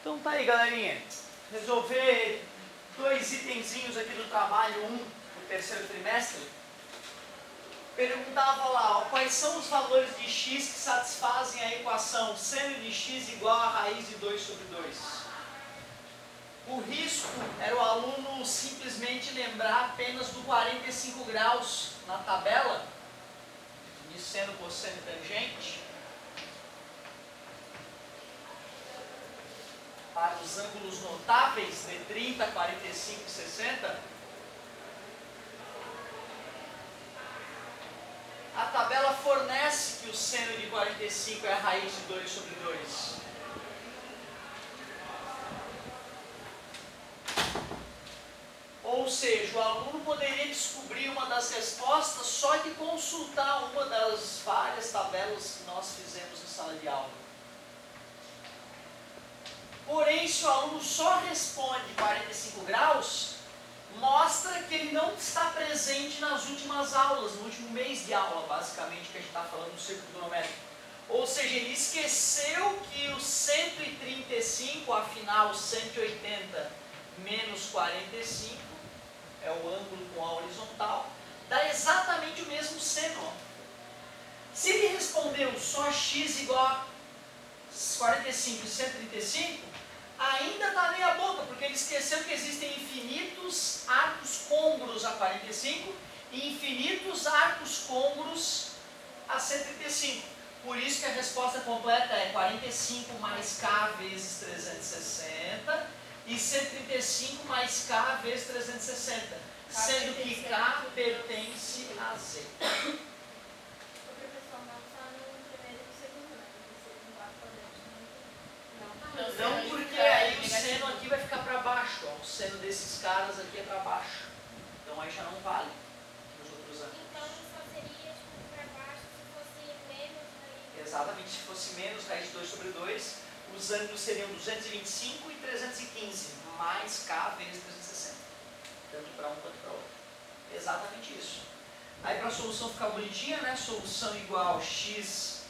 Então tá aí, galerinha. Resolver dois itenzinhos aqui do trabalho 1 do terceiro trimestre. Perguntava lá, ó, quais são os valores de x que satisfazem a equação seno de x igual a raiz de 2 sobre 2. O risco era o aluno simplesmente lembrar apenas do 45 graus na tabela de seno, cosseno e tangente para os ângulos notáveis de 30, 45 e 60. A tabela fornece que o seno de 45 é a raiz de 2 sobre 2. Ou seja, o aluno poderia descobrir uma das respostas só de consultar uma das várias tabelas que nós fizemos em sala de aula. Porém, se o aluno só responde 45 graus, mostra que ele não está presente nas últimas aulas, no último mês de aula, basicamente, que a gente está falando do círculo trigonométrico. Ou seja, ele esqueceu que o 135, afinal, 180 menos 45, é o ângulo com a horizontal, dá exatamente o mesmo seno. Se ele respondeu só x igual a 45 e 135, ainda está meia boca, porque ele esqueceu que existem infinitos arcos côngruos a 45 e infinitos arcos côngruos a 135. Por isso que a resposta completa é 45 mais k vezes 360 e 135 mais k vezes 360, sendo que k pertence a z. Não, porque aí o seno aqui vai ficar para baixo, ó. O seno desses caras aqui é para baixo. Então aí já não vale nos outros ângulos. Então só seria para baixo se fosse menos raiz. Exatamente, se fosse menos raiz de 2 sobre 2, os ângulos seriam 225 e 315, mais k vezes 360. Tanto para um quanto para o outro. Exatamente isso. Aí para a solução ficar bonitinha, né? Solução igual x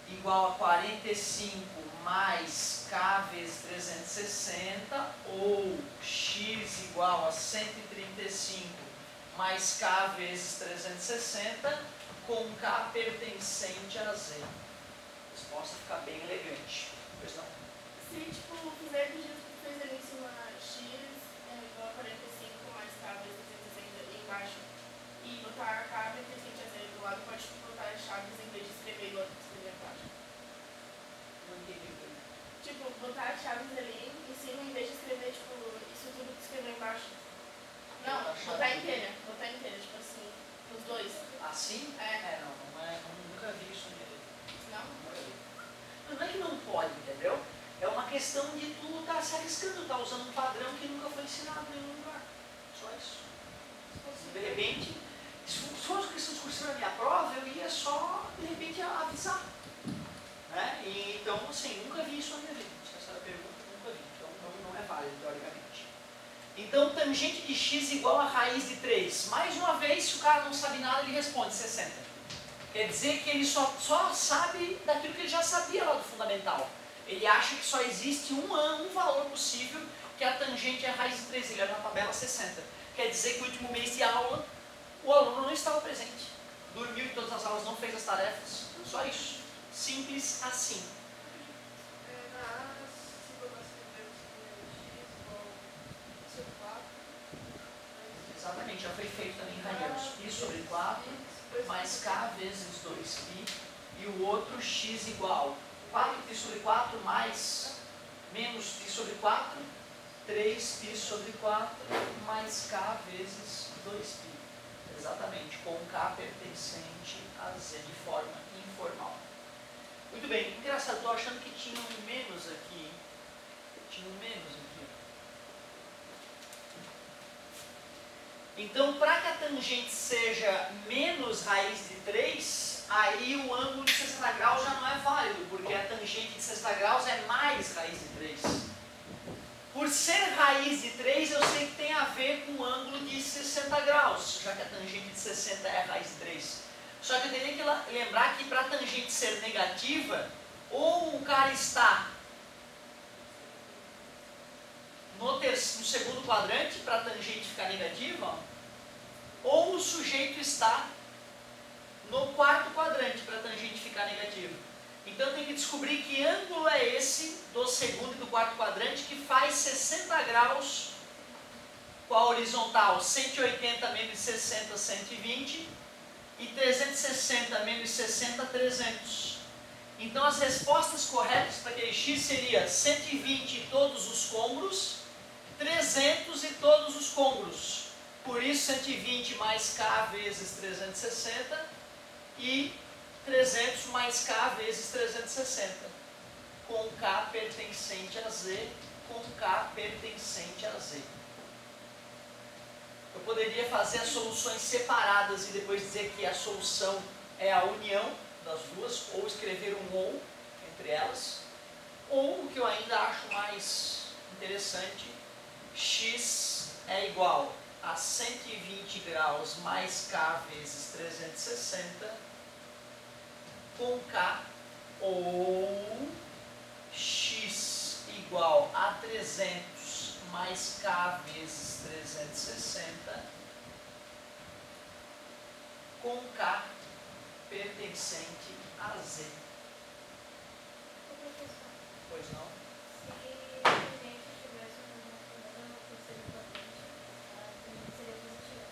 igual a 45 mais k vezes 360, ou x igual a 135 mais k vezes 360, com k pertencente a z. A resposta fica bem elegante. Pois não? Se tipo, fizer do jeito que fez ali em cima, x é igual a 45 mais k vezes 360 embaixo, e botar k pertencente a z do lado, pode botar chaves em vez de escrever igual escrever embaixo. Não entendi. Tipo, botar chaves ali em cima em vez de escrever, tipo, isso tudo que escreveu embaixo. Não, botar inteira, tipo assim, os dois. Assim? É. Nunca vi isso nele. Não? Nunca vi. Não é que não pode, entendeu? É uma questão de tu estar se arriscando, estar usando um padrão que nunca foi ensinado em nenhum lugar. Só isso. De repente, se fosse uma questão discursiva na minha prova, eu ia só, de repente, avisar. Né? E, então, assim, nunca vi isso na minha vida. Se essa era a pergunta, nunca vi. Então, não é válido, teoricamente. Então, tangente de x igual a raiz de 3. Mais uma vez, se o cara não sabe nada, ele responde 60. Quer dizer que ele só sabe daquilo que ele já sabia lá do fundamental. Ele acha que só existe um valor possível, que a tangente é a raiz de 3. Ele olha na tabela 60. Quer dizer que no último mês de aula, o aluno não estava presente. Dormiu em todas as aulas, não fez as tarefas. Só isso. Simples assim. Exatamente, já foi feito também em Raianos. Π sobre 4 mais k vezes 2π. E o outro x igual 4π sobre 4 mais menos π sobre 4, 3π sobre 4 mais k vezes 2π. Exatamente, com k pertencente a z de forma informal. Muito bem, engraçado, estou achando que tinha um menos aqui. Então, para que a tangente seja menos raiz de 3, aí o ângulo de 60 graus já não é válido, porque a tangente de 60 graus é mais raiz de 3. Por ser raiz de 3, eu sei que tem a ver com o ângulo de 60 graus, já que a tangente de 60 é a raiz de 3. Só que eu teria que lembrar que para a tangente ser negativa, ou o cara está no segundo quadrante para a tangente ficar negativa, ou o sujeito está no quarto quadrante para a tangente ficar negativa. Então eu tenho que descobrir que ângulo é esse do segundo e do quarto quadrante que faz 60 graus com a horizontal 180 menos 60, 120 e 360 menos 60, 300. Então as respostas corretas para aquele x seria 120 todos os côngruos, 300 e todos os côngruos. Por isso 120 mais k vezes 360 e 300 mais k vezes 360. Com k pertencente a z, com k pertencente a z. Eu poderia fazer as soluções separadas e depois dizer que a solução é a união das duas, ou escrever um ou entre elas, ou o que eu ainda acho mais interessante, x é igual a 120 graus mais k vezes 360 com k, ou x igual a 300 mais k vezes 360 com k pertencente a z. Pois não? Se a gente tivesse uma terceira quadrante, a tendência seria positiva.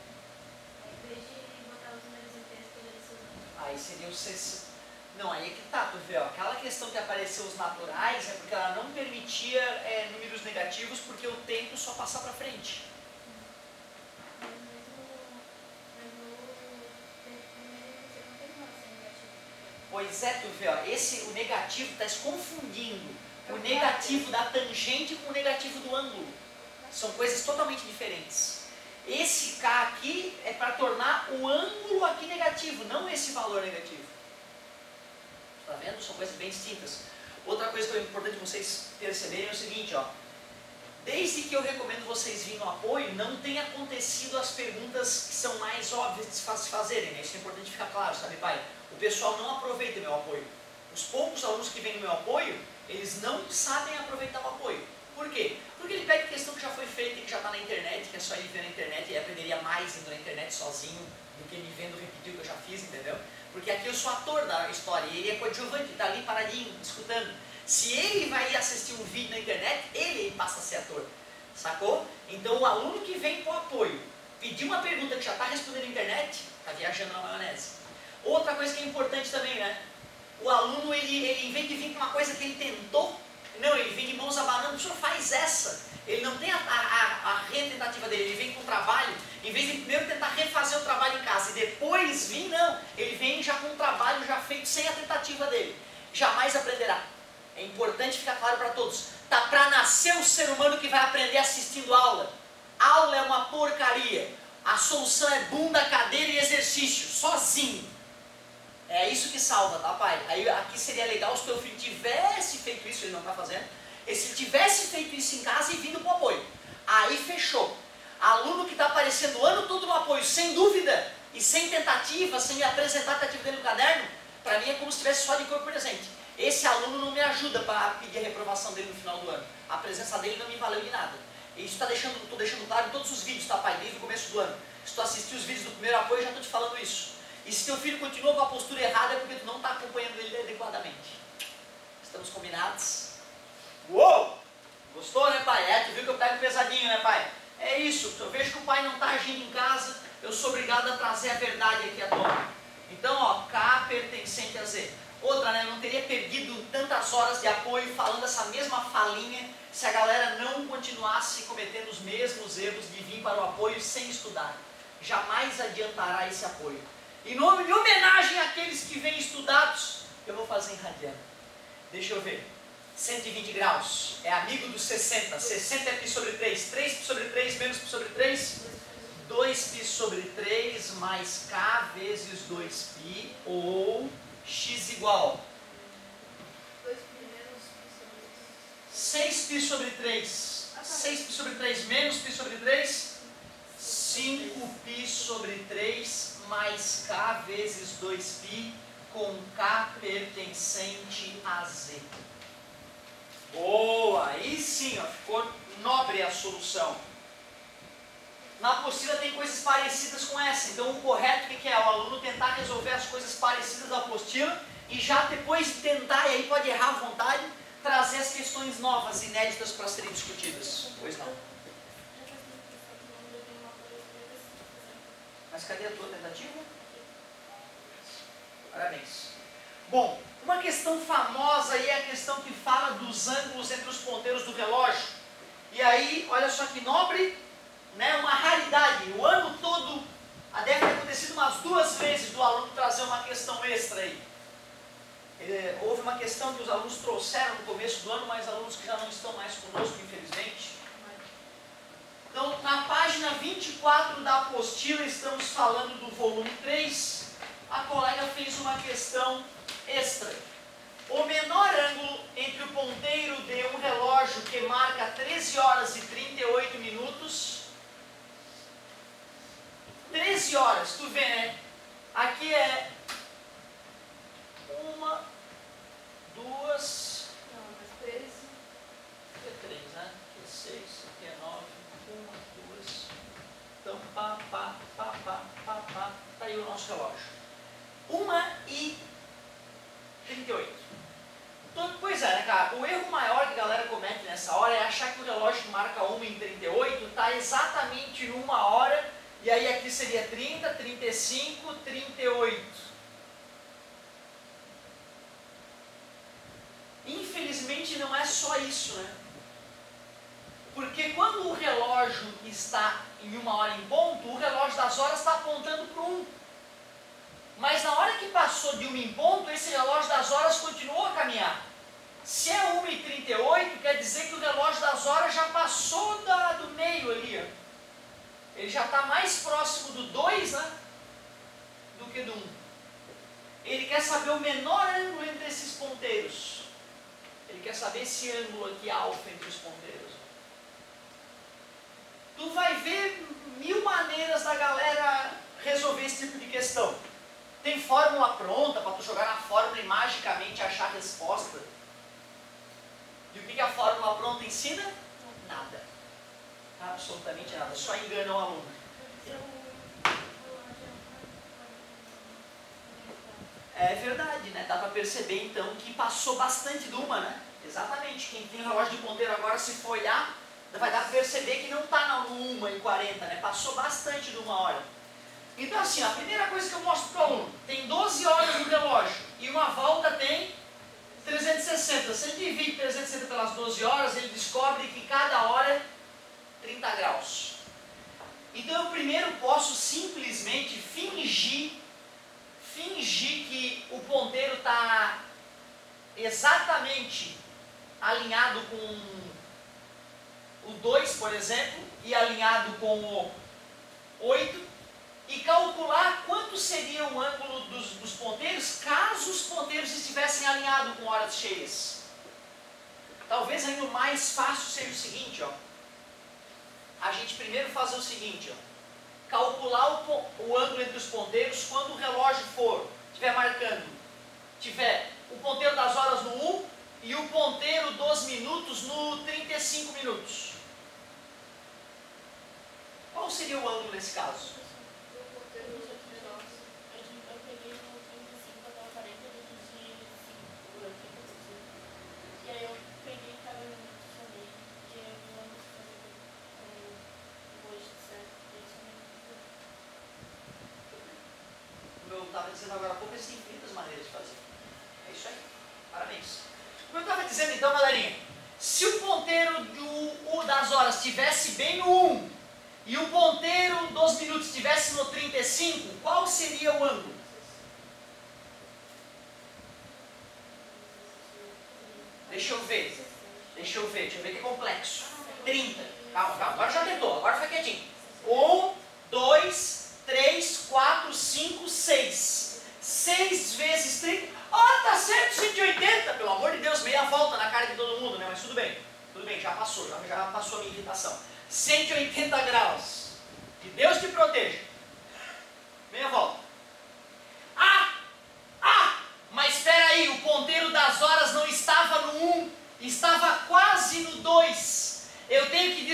Em vez de botar os números inteiros, poderia ser os números. Aí seria o 60. Não, aí é que tá, tu vê, ó, aquela questão que apareceu os naturais é porque ela não permitia números negativos porque o tempo só passa para frente. Mas no primeiro você não tem relação negativa. Pois é, tu vê, ó, o negativo está se confundindo o negativo da tangente com o negativo do ângulo. São coisas totalmente diferentes. Esse K aqui é para tornar o ângulo aqui negativo, não esse valor negativo. Tá vendo? São coisas bem distintas. Outra coisa que é importante vocês perceberem é o seguinte, ó. Desde que eu recomendo vocês virem no apoio, não tem acontecido as perguntas que são mais óbvias de se fazerem, né? Isso é importante ficar claro, sabe, pai? O pessoal não aproveita meu apoio. Os poucos alunos que vêm no meu apoio, eles não sabem aproveitar o apoio. Por quê? Porque ele pega questão que já foi feita e que já está na internet, que é só ele ver na internet, e ele aprenderia mais indo na internet sozinho do que me vendo repetir o que eu já fiz, entendeu? Porque aqui eu sou ator da história e ele é coadjuvante, ele está ali paradinho, escutando. Se ele vai assistir um vídeo na internet, ele passa a ser ator, sacou? Então o aluno que vem para o apoio, pedir uma pergunta que já está respondendo na internet, está viajando na maionese. Outra coisa que é importante também, né? O aluno, ele em vez de vir com uma coisa que ele tentou, não, ele vem de mãos abanando, o senhor faz essa. Ele não tem a retentativa dele, ele vem com o trabalho, em vez de primeiro tentar refazer o trabalho em casa e depois vir, não. Ele vem já com o trabalho já feito sem a tentativa dele. Jamais aprenderá. É importante ficar claro para todos. Tá para nascer o ser humano que vai aprender assistindo aula. Aula é uma porcaria. A solução é bunda, cadeira e exercício, sozinho. É isso que salva, tá, pai? Aí aqui seria legal se o teu filho tivesse feito isso, ele não está fazendo. E se ele tivesse feito isso em casa e vindo para o apoio. Aí fechou. Aluno que está aparecendo o ano todo no apoio, sem dúvida, e sem tentativa, sem me apresentar a tentativa dele no caderno, para mim é como se estivesse só de corpo presente. Esse aluno não me ajuda para pedir a reprovação dele no final do ano. A presença dele não me valeu de nada. E isso estou deixando claro em todos os vídeos, tá, pai? Desde o começo do ano. Se tu assistir os vídeos do primeiro apoio, eu já estou te falando isso. E se teu filho continua com a postura errada, é porque tu não está acompanhando ele adequadamente. Estamos combinados? Uou! Gostou, né, pai? Tu viu que eu pego pesadinho, né, pai? É isso. Eu vejo que o pai não está agindo em casa, eu sou obrigado a trazer a verdade aqui à tona. Então, ó, K pertencente a Z. Outra, né, eu não teria perdido tantas horas de apoio falando essa mesma falinha se a galera não continuasse cometendo os mesmos erros de vir para o apoio sem estudar. Jamais adiantará esse apoio. Em homenagem àqueles que vêm estudados, eu vou fazer em radiano. Deixa eu ver. 120 graus é amigo dos 60. 60 é π sobre 3. 3π sobre 3 menos π sobre 3. 2π sobre 3 mais k vezes 2π ou x igual 6π sobre 3. 6π sobre 3 menos π sobre 3. 5π sobre 3 mais k vezes 2π com k pertencente a z. Boa! Aí sim, ó, ficou nobre a solução. Na apostila tem coisas parecidas com essa, então o correto o que é? O aluno tentar resolver as coisas parecidas da apostila e já depois de tentar, e aí pode errar à vontade, trazer as questões novas, inéditas para serem discutidas. Pois não. Mas cadê a tua tentativa? Parabéns. Bom, uma questão famosa aí é a questão que fala dos ângulos entre os ponteiros do relógio. E aí, olha só que nobre, né, uma raridade. O ano todo, deve ter acontecido umas 2 vezes do aluno trazer uma questão extra aí. Houve uma questão que os alunos trouxeram no começo do ano, mas alunos que já não estão mais conosco, infelizmente. Então, na página 24 da apostila, estamos falando do volume 3. A colega fez uma questão extra. O menor ângulo entre o ponteiro de um relógio que marca 13 horas e 38 minutos. 13 horas, tu vê, né? Aqui é 1, 2, Não, mas 13. aqui é 3, né? Aqui é 6, aqui é 9, 1, 2. Então, pá. Tá aí o nosso relógio. 1h38. Então, pois é, né, cara? O erro maior que a galera comete nessa hora é achar que o relógio que marca 1h38 está exatamente em 1 hora, e aí aqui seria 30, 35, 38. Infelizmente não é só isso, né? Porque quando o relógio está em 1 hora em ponto, o relógio das horas está apontando para 1. Mas na hora que passou de 1 em ponto, esse relógio das horas continuou a caminhar. Se é 1h38, quer dizer que o relógio das horas já passou do meio ali. Ó. Ele já está mais próximo do 2, né, do que do 1. Ele quer saber o menor ângulo entre esses ponteiros. Ele quer saber esse ângulo aqui alfa entre os ponteiros. Tu vai ver 1000 maneiras da galera resolver esse tipo de questão. Tem fórmula pronta para tu jogar na fórmula e magicamente achar a resposta. E o que a fórmula pronta ensina? Nada. Absolutamente nada. Só engana o aluno. É verdade, né? Dá para perceber então que passou bastante de 1, né? Exatamente. Quem tem relógio de ponteiro agora, se for olhar, vai dar para perceber que não está na 1h40, né? Passou bastante de 1 hora. Então assim, a primeira coisa que eu mostro para o aluno, tem 12 horas no relógio e uma volta tem 360. Se ele divide 360 pelas 12 horas, ele descobre que cada hora é 30 graus. Então eu primeiro posso simplesmente fingir que o ponteiro está exatamente alinhado com o 2, por exemplo, e alinhado com o 8, e calcular quanto seria o ângulo dos ponteiros caso os ponteiros estivessem alinhados com horas cheias. Talvez ainda o mais fácil seja o seguinte, ó. A gente primeiro fazer o seguinte, ó. Calcular o ângulo entre os ponteiros quando o relógio estiver marcando, tiver o ponteiro das horas no 1 e o ponteiro dos minutos no 35 minutos. Qual seria o ângulo nesse caso? Como eu estava dizendo agora há pouco, existem infinitas maneiras de fazer. É isso aí. Parabéns. Como eu estava dizendo então, galerinha, se o ponteiro das horas estivesse bem no 1 e o ponteiro dos minutos estivesse no 35, qual seria o ângulo? Deixa eu ver que é complexo. 30. Calma, agora já tentou, agora fica quietinho. 1, 2, 3, 4, 5, 6. 6 vezes 30. Tá certo, 180. Pelo amor de Deus, meia volta na cara de todo mundo, né? Mas tudo bem, já passou a minha irritação. 180 graus. Que Deus te proteja. Meia volta. Mas espera aí, o ponteiro das horas não estava no 1, estava quase no 2. Eu tenho que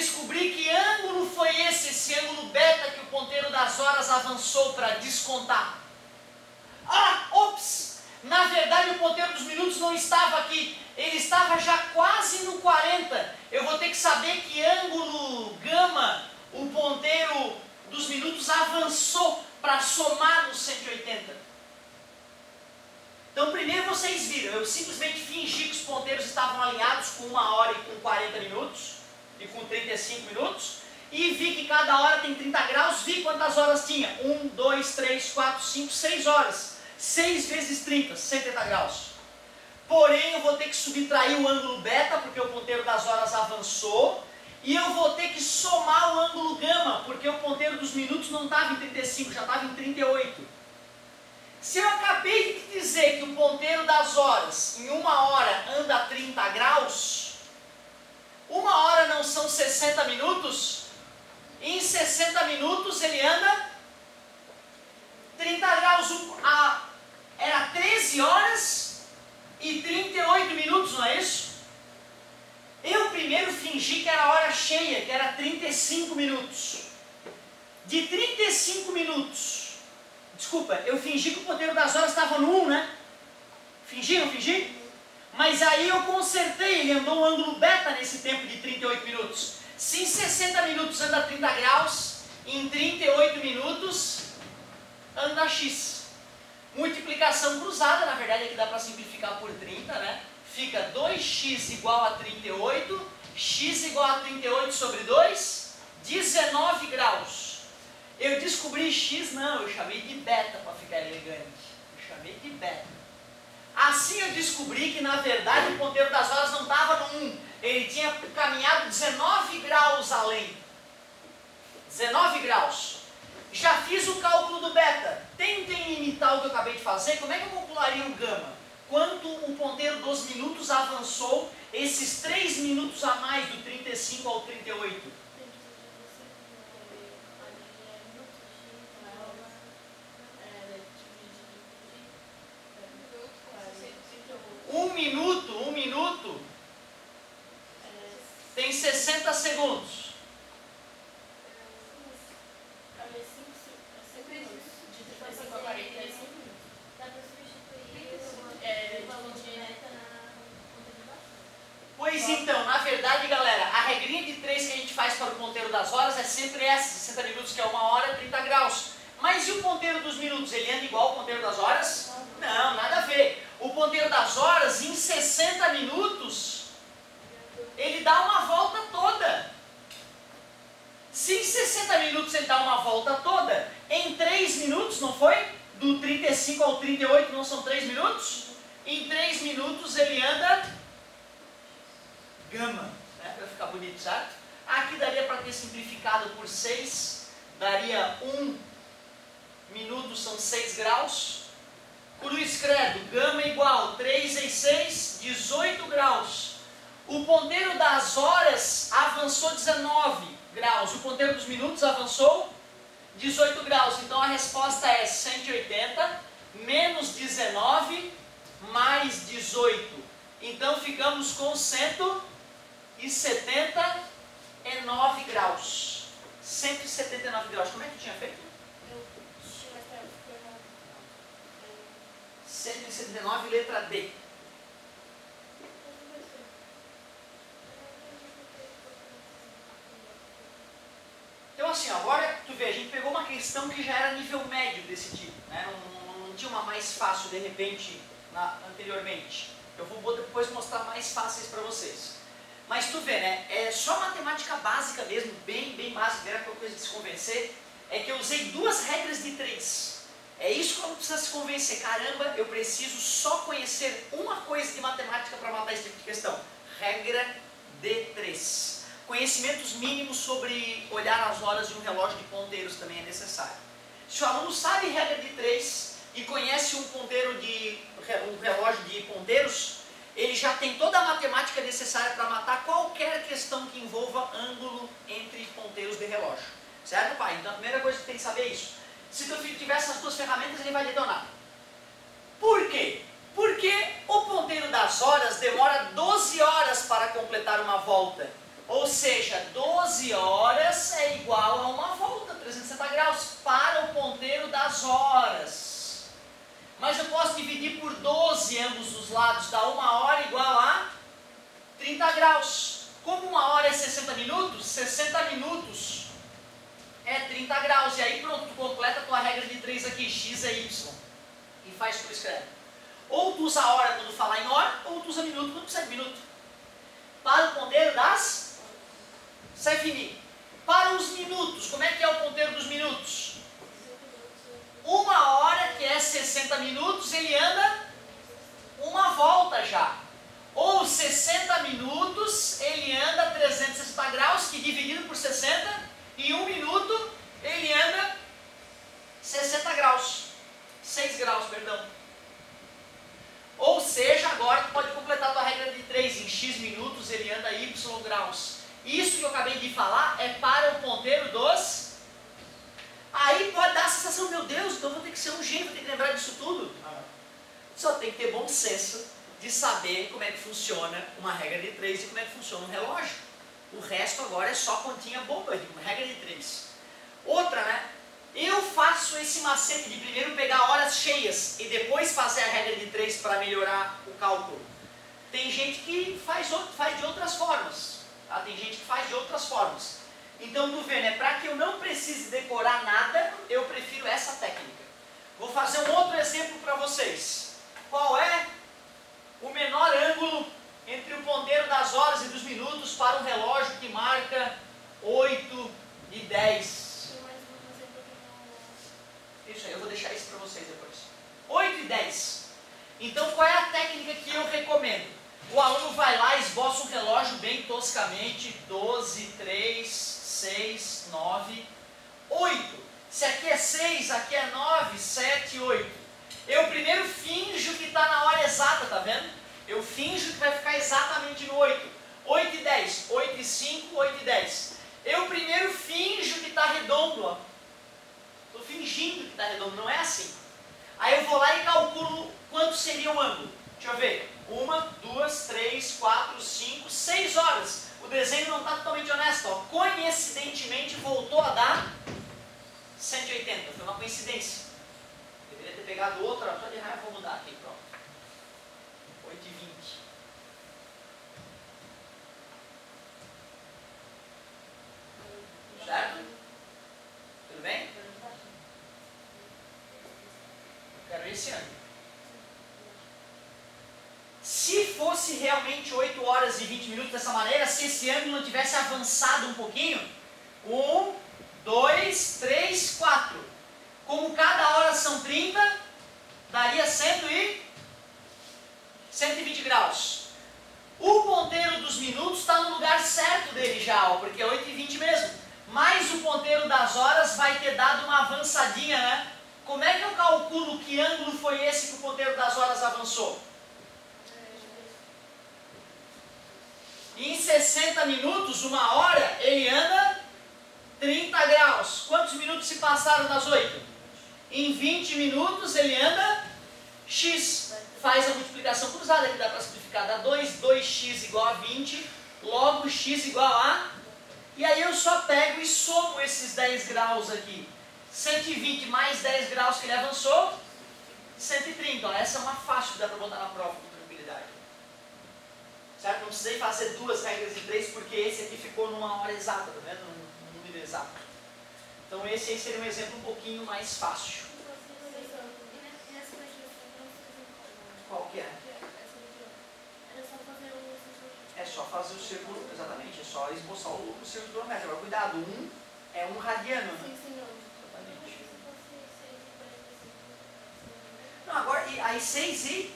das horas avançou para descontar? Ah, ops! Na verdade o ponteiro dos minutos não estava aqui, ele estava já quase no 40. Eu vou ter que saber que ângulo gama o ponteiro dos minutos avançou para somar no 180. Então primeiro vocês viram, eu simplesmente fingi que os ponteiros estavam alinhados com 1 hora e com 40 minutos e com 35 minutos e vi que cada hora tem 30 graus, vi quantas horas tinha, 1, 2, 3, 4, 5, 6 horas, 6 vezes 30, 180 graus. Porém eu vou ter que subtrair o ângulo beta, porque o ponteiro das horas avançou, e eu vou ter que somar o ângulo gama, porque o ponteiro dos minutos não estava em 35, já estava em 38. Se eu acabei de te dizer que o ponteiro das horas em 1 hora anda a 30 graus, 1 hora não são 60 minutos, em 60 minutos ele anda 30 graus, era 13 horas e 38 minutos, não é isso? Eu primeiro fingi que era hora cheia, que era 35 minutos. De 35 minutos, desculpa, eu fingi que o ponteiro das horas estava no 1, né? Fingi, não fingi? Mas aí eu consertei, ele andou um ângulo beta nesse tempo de 38 minutos. Se em 60 minutos anda 30 graus, em 38 minutos anda x. Multiplicação cruzada, na verdade aqui dá para simplificar por 30, né? Fica 2x igual a 38, x igual a 38 sobre 2, 19 graus. Eu descobri x, não, eu chamei de beta para ficar elegante. Eu chamei de beta. Assim eu descobri que na verdade o ponteiro das horas não estava no 1, ele tinha caminhado 19 graus além. 19 graus. Já fiz o cálculo do beta. Tentem imitar o que eu acabei de fazer. Como é que eu calcularia o gama? Quanto o ponteiro dos minutos avançou esses 3 minutos a mais do 35 ao 38? Um minuto tem 60 segundos. Pois então, na verdade, galera, a regrinha de 3 que a gente faz para o ponteiro das horas é sempre essa, 60 minutos, que é 1 hora, 30 graus. Mas e o ponteiro dos minutos? Ele anda igual ao ponteiro das horas? Não, nada a ver. O ponteiro das horas, em 60 minutos, ele dá uma volta toda. Se em 60 minutos ele dá uma volta toda, em 3 minutos, não foi? Do 35 ao 38 não são 3 minutos? Em 3 minutos ele anda gama, né? Para ficar bonito, certo? Aqui daria para ter simplificado por 6, daria 1 minuto, são 6 graus. Cruz credo, gama igual 3 vezes 6, 18 graus. O ponteiro das horas avançou 19 graus, o ponteiro dos minutos avançou 18 graus. Então a resposta é 180 menos 19 mais 18. Então ficamos com 179 graus. 179 graus. Como é que tinha feito? 179, letra D. Então assim, agora tu vê, a gente pegou uma questão que já era nível médio desse tipo, né? Não tinha uma mais fácil de repente anteriormente. Eu vou depois mostrar mais fáceis para vocês. Mas tu vê, né? É só matemática básica mesmo, bem básica, era aquela coisa de se convencer, é que eu usei 2 regras de 3. É isso que eu não preciso se convencer. Caramba, eu preciso só conhecer uma coisa de matemática para matar esse tipo de questão. Regra de 3. Conhecimentos mínimos sobre olhar as horas de um relógio de ponteiros também é necessário. Se o aluno sabe regra de 3 e conhece um relógio de ponteiros, ele já tem toda a matemática necessária para matar qualquer questão que envolva ângulo entre ponteiros de relógio. Certo, pai? Então a primeira coisa que tem que saber é isso. Se teu filho tiver essas 2 ferramentas, ele vai detonar. Por quê? Porque o ponteiro das horas demora 12 horas para completar uma volta. Ou seja, 12 horas é igual a uma volta, 360 graus para o ponteiro das horas. Mas eu posso dividir por 12 ambos os lados, dá 1 hora igual a 30 graus. Como 1 hora é 60 minutos, 60 minutos é 30 graus. E aí pronto, tu completa a tua regra de 3 aqui, x é y. E faz por escreve. Ou tu usa a hora quando falar em hora, ou tu usa minuto quando precisa de minuto. Para o ponteiro das... Sai finir. Para os minutos, como é que é o ponteiro dos minutos? 1 hora, que é 60 minutos, ele anda uma volta já. Ou 60 minutos, ele anda 360 graus, que dividido por 60, e 1 minuto, ele anda 60 graus. 6 graus, perdão. Ou seja, agora tu pode completar a tua regra de 3. Em x minutos, ele anda y graus. Isso que eu acabei de falar é para o ponteiro dos... Aí pode dar a sensação, meu Deus, então vou ter que ser um gênio, vou ter que lembrar disso tudo. Só tem que ter bom senso de saber como é que funciona uma regra de 3 e como é que funciona um relógio. O resto agora é só continha bomba, de uma regra de 3. Outra, né? Eu faço esse macete de primeiro pegar horas cheias e depois fazer a regra de 3 para melhorar o cálculo. Tem gente que faz de outras formas. Tá? Tem gente que faz de outras formas. Então, tu vê, né? Para que eu não precise decorar nada, eu prefiro essa técnica. Vou fazer um outro exemplo para vocês. Qual é o menor ângulo entre o ponteiro das horas e dos minutos para um relógio que marca 8 e 10? Isso aí, eu vou deixar isso para vocês depois. 8 e 10. Então, qual é a técnica que eu recomendo? O aluno vai lá, esboça um relógio bem toscamente, 12, 3, 6, 9, 8. Se aqui é 6, aqui é 9, 7, 8. Eu primeiro finjo que está na hora exata, tá vendo? Eu finjo que vai ficar exatamente no 8. 8 e 10, 8 e 5, 8 e 10. Eu primeiro finjo que está redondo, ó. Estou fingindo que está redondo, não é assim. Aí eu vou lá e calculo quanto seria o ângulo. Deixa eu ver. 1, 2, 3, 4, 5, 6 horas. O desenho não está totalmente honesto. Ó. Coincidentemente voltou a dar 180. Foi uma coincidência. Deveria ter pegado outra. Só de raiva vou mudar aqui. Pronto. 8 e 20. Certo? Tudo bem? Quero esse ano. Se fosse realmente 8 horas e 20 minutos dessa maneira, se esse ângulo não tivesse avançado um pouquinho, 1, 2, 3, 4. Como cada hora são 30, daria 120 graus. O ponteiro dos minutos está no lugar certo dele já, ó, porque é 8 e 20 mesmo. Mas o ponteiro das horas vai ter dado uma avançadinha, né? Como é que eu calculo que ângulo foi esse que o ponteiro das horas avançou? Em 60 minutos, 1 hora, ele anda 30 graus. Quantos minutos se passaram das 8? Em 20 minutos, ele anda x. Faz a multiplicação cruzada, que dá para simplificar. Dá 2, 2x igual a 20, logo x igual a... E aí eu só pego e somo esses 10 graus aqui. 120 mais 10 graus que ele avançou, 130. Ó, essa é uma fácil que dá para botar na prova com tranquilidade. Certo? Não precisei fazer 2 regras de 3, porque esse aqui ficou numa hora exata, tá vendo? Num número exato. Então esse aí seria um exemplo um pouquinho mais fácil. Qual que é? É só fazer o círculo, exatamente, é só esboçar o círculo quilométrico. Agora cuidado, 1 é 1 radiano. Né? Exatamente. Não, agora, aí 6 e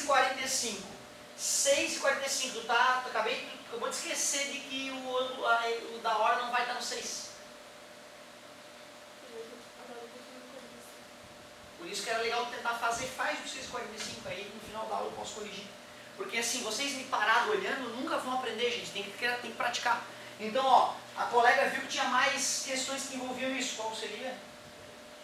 45. 6 e 45, tá? Acabou de esquecer de que o da hora não vai estar no 6. Por isso que era legal tentar fazer, faz o 6 e 45, aí no final da aula eu posso corrigir. Porque assim, vocês me parado olhando, nunca vão aprender, gente, tem que praticar. Então, ó, a colega viu que tinha mais questões que envolviam isso, qual seria?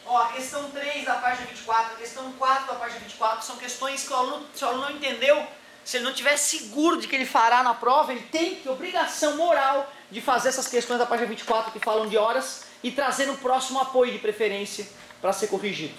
Ó, a questão 3 da página 24, a questão 4 da página 24, são questões que se o aluno não entendeu, se ele não estiver seguro de que ele fará na prova, ele tem obrigação moral de fazer essas questões da página 24 que falam de horas e trazer no próximo apoio de preferência para ser corrigido.